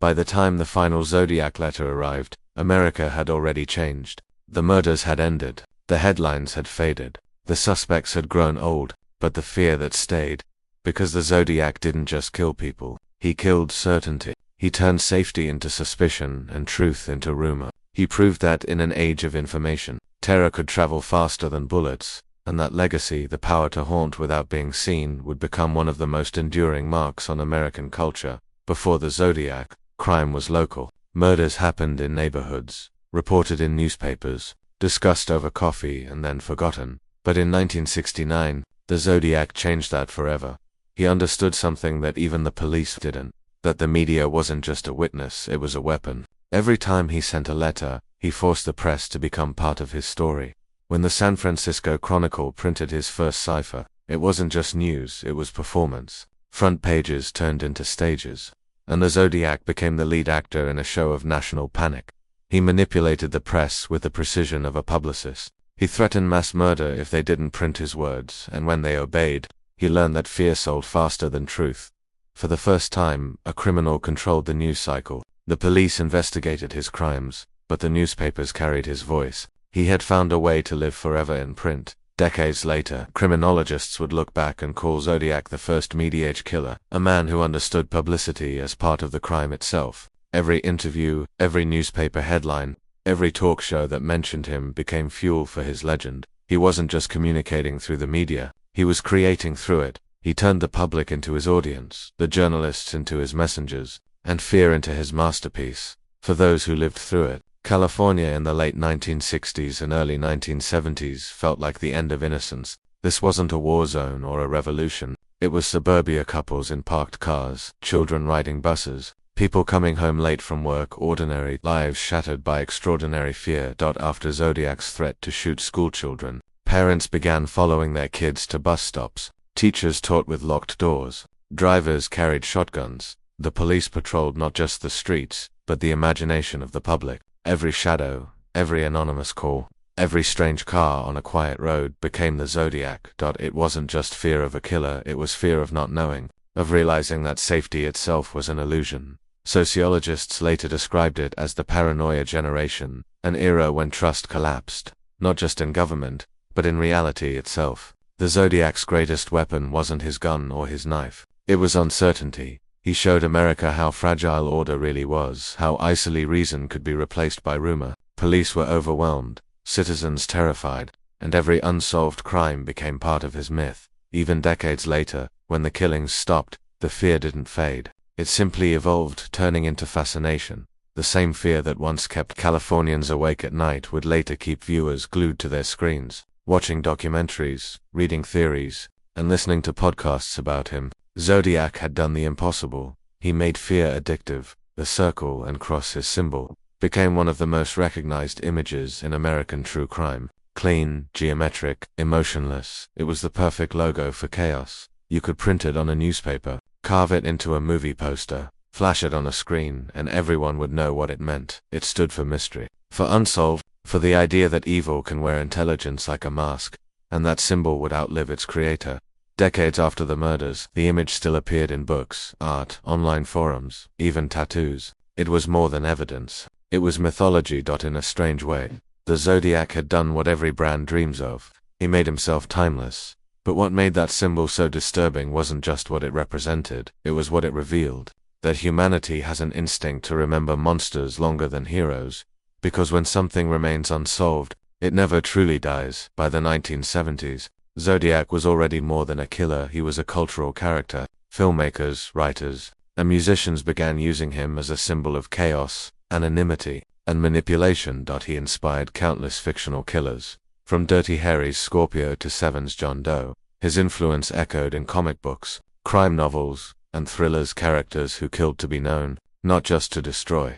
By the time the final Zodiac letter arrived, America had already changed. The murders had ended. The headlines had faded. The suspects had grown old, but the fear that stayed. Because the Zodiac didn't just kill people. He killed certainty. He turned safety into suspicion and truth into rumor. He proved that in an age of information, terror could travel faster than bullets, and that legacy, the power to haunt without being seen, would become one of the most enduring marks on American culture. Before the Zodiac, crime was local. Murders happened in neighborhoods, reported in newspapers, discussed over coffee, and then forgotten. But in 1969, the Zodiac changed that forever. He understood something that even the police didn't, that the media wasn't just a witness, it was a weapon. Every time he sent a letter, he forced the press to become part of his story. When the San Francisco Chronicle printed his first cipher, it wasn't just news, it was performance. Front pages turned into stages. And the Zodiac became the lead actor in a show of national panic. He manipulated the press with the precision of a publicist. He threatened mass murder if they didn't print his words, and when they obeyed, he learned that fear sold faster than truth. For the first time, a criminal controlled the news cycle. The police investigated his crimes, but the newspapers carried his voice. He had found a way to live forever in print. Decades later, criminologists would look back and call Zodiac the first media-age killer, a man who understood publicity as part of the crime itself. Every interview, every newspaper headline, every talk show that mentioned him became fuel for his legend. He wasn't just communicating through the media, he was creating through it. He turned the public into his audience, the journalists into his messengers, and fear into his masterpiece. For those who lived through it, California in the late 1960s and early 1970s felt like the end of innocence. This wasn't a war zone or a revolution. It was suburbia couples in parked cars, children riding buses, people coming home late from work, ordinary lives shattered by extraordinary fear. After Zodiac's threat to shoot schoolchildren, parents began following their kids to bus stops. Teachers taught with locked doors. Drivers carried shotguns. The police patrolled not just the streets, but the imagination of the public. Every shadow, Every anonymous call, every strange car on a quiet road became the Zodiac. It wasn't just fear of a killer, it was fear of not knowing, of realizing that safety itself was an illusion. Sociologists later described it as the paranoia generation, an era when trust collapsed, not just in government, but in reality itself. The Zodiac's greatest weapon wasn't his gun or his knife. It was uncertainty. He showed America how fragile order really was, how easily reason could be replaced by rumor. Police were overwhelmed, citizens terrified, and every unsolved crime became part of his myth. Even decades later, when the killings stopped, the fear didn't fade. It simply evolved, turning into fascination. The same fear that once kept Californians awake at night would later keep viewers glued to their screens, watching documentaries, reading theories, and listening to podcasts about him. Zodiac had done the impossible. He made fear addictive. The circle and cross, his symbol, became one of the most recognized images in American true crime. Clean, geometric, emotionless, it was the perfect logo for chaos. You could print it on a newspaper, carve it into a movie poster, flash it on a screen, and everyone would know what it meant. It stood for mystery, for unsolved, for the idea that evil can wear intelligence like a mask, and that symbol would outlive its creator. Decades after the murders, the image still appeared in books, art, online forums, even tattoos. It was more than evidence. It was mythology. In a strange way, the Zodiac had done what every brand dreams of. He made himself timeless. But what made that symbol so disturbing wasn't just what it represented, it was what it revealed. That humanity has an instinct to remember monsters longer than heroes, because when something remains unsolved, it never truly dies. By the 1970s, Zodiac was already more than a killer, he was a cultural character. Filmmakers, writers, and musicians began using him as a symbol of chaos, anonymity, and manipulation. He inspired countless fictional killers, from Dirty Harry's Scorpio to Seven's John Doe. His influence echoed in comic books, crime novels, and thrillers. Characters who killed to be known, not just to destroy.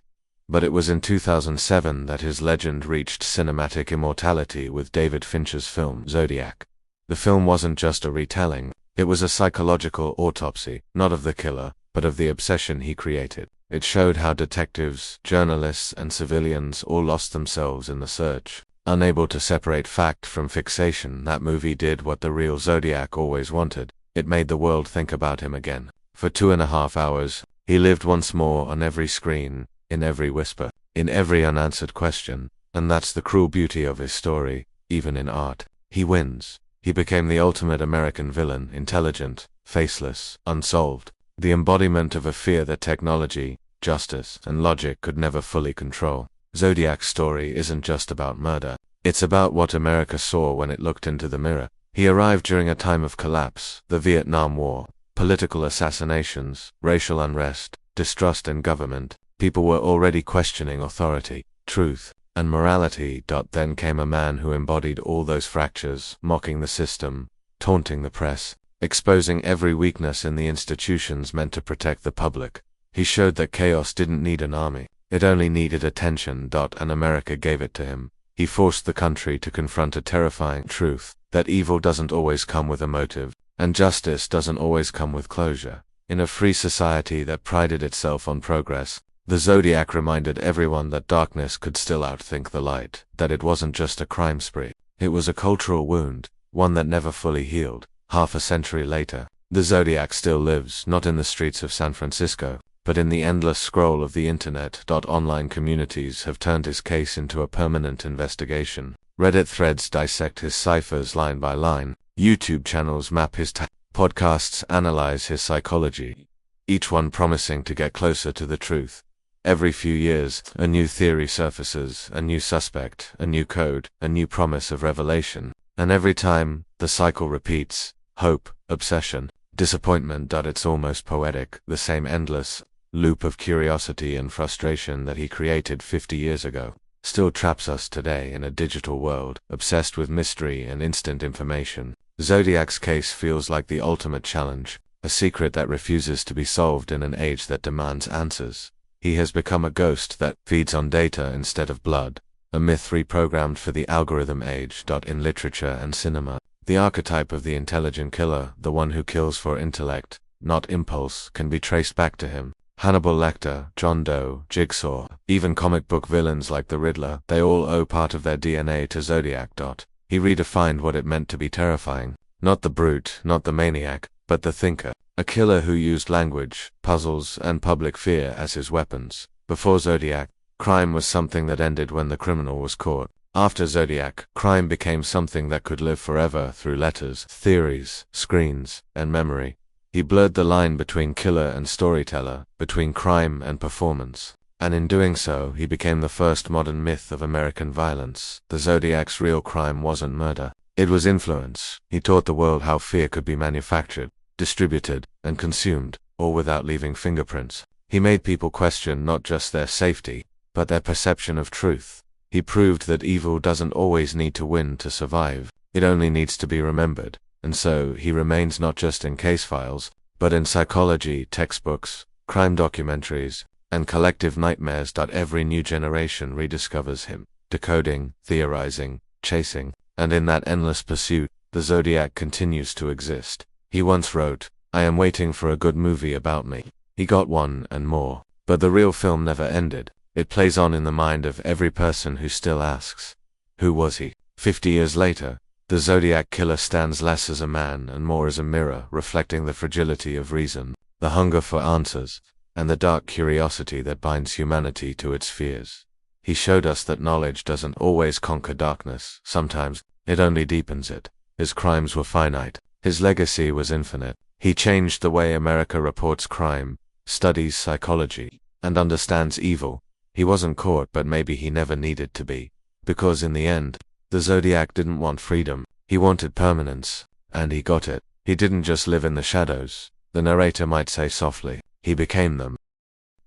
But it was in 2007 that his legend reached cinematic immortality with David Fincher's film Zodiac. The film wasn't just a retelling, it was a psychological autopsy, not of the killer, but of the obsession he created. It showed how detectives, journalists, and civilians all lost themselves in the search. Unable to separate fact from fixation, that movie did what the real Zodiac always wanted. It made the world think about him again. For 2.5 hours, he lived once more on every screen, in every whisper, in every unanswered question. And that's the cruel beauty of his story, even in art. He wins. He became the ultimate American villain, intelligent, faceless, unsolved. The embodiment of a fear that technology, justice, and logic could never fully control. Zodiac's story isn't just about murder. It's about what America saw when it looked into the mirror. He arrived during a time of collapse, the Vietnam War, political assassinations, racial unrest, distrust in government. People were already questioning authority, truth, and morality. Then came a man who embodied all those fractures, mocking the system, taunting the press, exposing every weakness in the institutions meant to protect the public. He showed that chaos didn't need an army. It only needed attention. And America gave it to him. He forced the country to confront a terrifying truth, that evil doesn't always come with a motive, and justice doesn't always come with closure. In a free society that prided itself on progress, the Zodiac reminded everyone that darkness could still outthink the light, that it wasn't just a crime spree. It was a cultural wound, one that never fully healed. Half a century later, the Zodiac still lives, not in the streets of San Francisco, but in the endless scroll of the internet. Online communities have turned his case into a permanent investigation. Reddit threads dissect his ciphers line by line. YouTube channels map his podcasts analyze his psychology, each one promising to get closer to the truth. Every few years, a new theory surfaces, a new suspect, a new code, a new promise of revelation. And every time, the cycle repeats. Hope, obsession, disappointment. It's almost poetic, the same endless loop of curiosity and frustration that he created 50 years ago still traps us today in a digital world, obsessed with mystery and instant information. Zodiac's case feels like the ultimate challenge, a secret that refuses to be solved in an age that demands answers. He has become a ghost that feeds on data instead of blood, a myth reprogrammed for the algorithm age. In literature and cinema, the archetype of the intelligent killer, the one who kills for intellect, not impulse, can be traced back to him. Hannibal Lecter, John Doe, Jigsaw, even comic book villains like the Riddler, they all owe part of their DNA to Zodiac. He redefined what it meant to be terrifying. Not the brute, not the maniac, but the thinker. A killer who used language, puzzles, and public fear as his weapons. Before Zodiac, crime was something that ended when the criminal was caught. After Zodiac, crime became something that could live forever through letters, theories, screens, and memory. He blurred the line between killer and storyteller, between crime and performance. And in doing so, he became the first modern myth of American violence. The Zodiac's real crime wasn't murder. It was influence. He taught the world how fear could be manufactured, distributed, and consumed, all without leaving fingerprints. He made people question not just their safety, but their perception of truth. He proved that evil doesn't always need to win to survive. It only needs to be remembered. And so, he remains not just in case files, but in psychology textbooks, crime documentaries, and collective nightmares. Every new generation rediscovers him, decoding, theorizing, chasing, and in that endless pursuit, the Zodiac continues to exist. He once wrote, "I am waiting for a good movie about me." He got one and more. But the real film never ended. It plays on in the mind of every person who still asks, who was he? 50 years later, the Zodiac Killer stands less as a man and more as a mirror, reflecting the fragility of reason, the hunger for answers, and the dark curiosity that binds humanity to its fears. He showed us that knowledge doesn't always conquer darkness. Sometimes, it only deepens it. His crimes were finite. His legacy was infinite. He changed the way America reports crime, studies psychology, and understands evil. He wasn't caught, but maybe he never needed to be. Because in the end, the Zodiac didn't want freedom. He wanted permanence. And he got it. He didn't just live in the shadows. The narrator might say softly, he became them.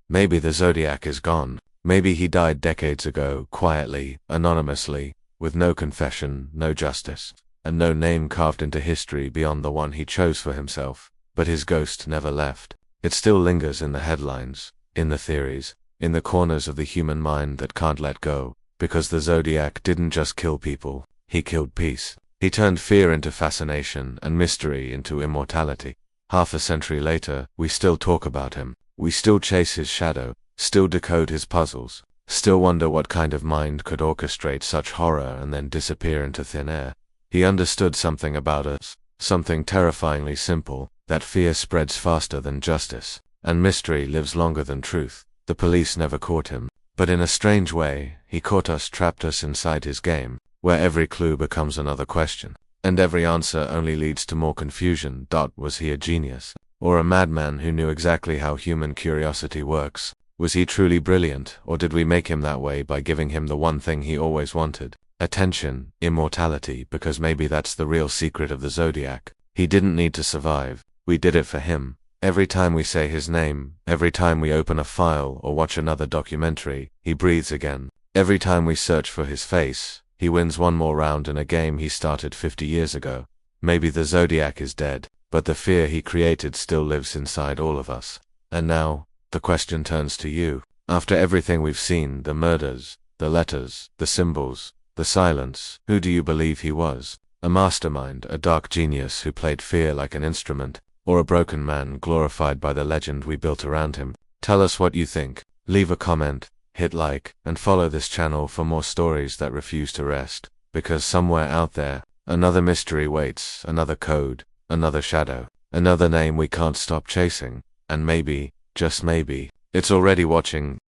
Maybe the Zodiac is gone. Maybe he died decades ago, quietly, anonymously, with no confession, no justice, and no name carved into history beyond the one he chose for himself. But his ghost never left. It still lingers in the headlines, in the theories, in the corners of the human mind that can't let go. Because the Zodiac didn't just kill people, he killed peace. He turned fear into fascination and mystery into immortality. Half a century later, we still talk about him. We still chase his shadow, still decode his puzzles, still wonder what kind of mind could orchestrate such horror and then disappear into thin air. He understood something about us, something terrifyingly simple, that fear spreads faster than justice, and mystery lives longer than truth. The police never caught him. But in a strange way, he caught us, trapped us inside his game, where every clue becomes another question, and every answer only leads to more confusion. Was he a genius? Or a madman who knew exactly how human curiosity works? Was he truly brilliant, or did we make him that way by giving him the one thing he always wanted? Attention, immortality, because maybe that's the real secret of the Zodiac. He didn't need to survive. We did it for him. Every time we say his name, every time we open a file or watch another documentary, he breathes again. Every time we search for his face, he wins one more round in a game he started 50 years ago. Maybe the Zodiac is dead, but the fear he created still lives inside all of us. And now, the question turns to you. After everything we've seen, the murders, the letters, the symbols, the silence, who do you believe he was? A mastermind, a dark genius who played fear like an instrument? Or a broken man glorified by the legend we built around him? Tell us what you think. Leave a comment, hit like, and follow this channel for more stories that refuse to rest. Because somewhere out there, another mystery waits, another code, another shadow, another name we can't stop chasing. And maybe, just maybe, it's already watching.